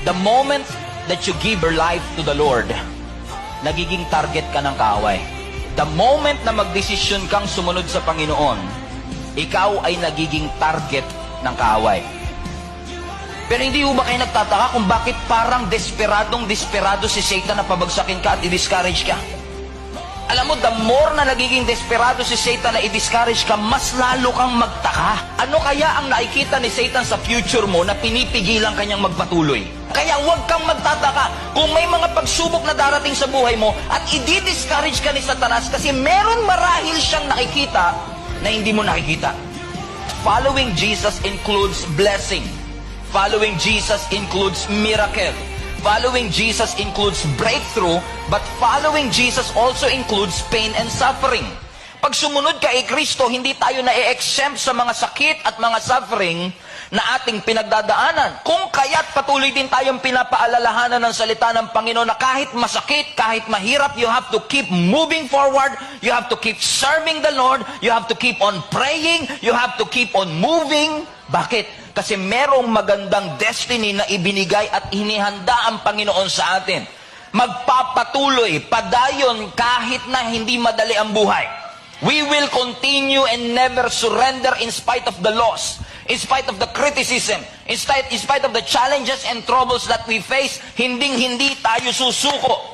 The moment that you give your life to the Lord, nagiging target ka ng kaaway. The moment na magdesisyon kang sumunod sa Panginoon, ikaw ay nagiging target ng kaaway. Pero hindi ba kayo nagtataka kung bakit parang desperado si Satan na pabagsakin ka at i-discourage ka? Alam mo, the more na nagiging desperado si Satan na i-discourage ka, mas lalo kang magtaka. Ano kaya ang nakikita ni Satan sa future mo na pinipigilan kanyang magpatuloy? Kaya huwag kang magtataka kung may mga pagsubok na darating sa buhay mo at i-discourage ka ni Satanas kasi meron marahil siyang nakikita na hindi mo nakikita. Following Jesus includes blessing. Following Jesus includes miracle. Following Jesus includes breakthrough, but following Jesus also includes pain and suffering. Pag sumunod ka kay Kristo, hindi tayo na-exempt sa mga sakit at mga suffering na ating pinagdadaanan. Kung kaya't patuloy din tayong pinapaalalahanan ng salita ng Panginoon na kahit masakit, kahit mahirap, you have to keep moving forward, you have to keep serving the Lord, you have to keep on praying, you have to keep on moving. Bakit? Kasi merong magandang destiny na ibinigay at inihanda ang Panginoon sa atin. Magpapatuloy, padayon kahit na hindi madali ang buhay. We will continue and never surrender in spite of the loss, in spite of the criticism, in spite of the challenges and troubles that we face. Hinding-hindi tayo susuko.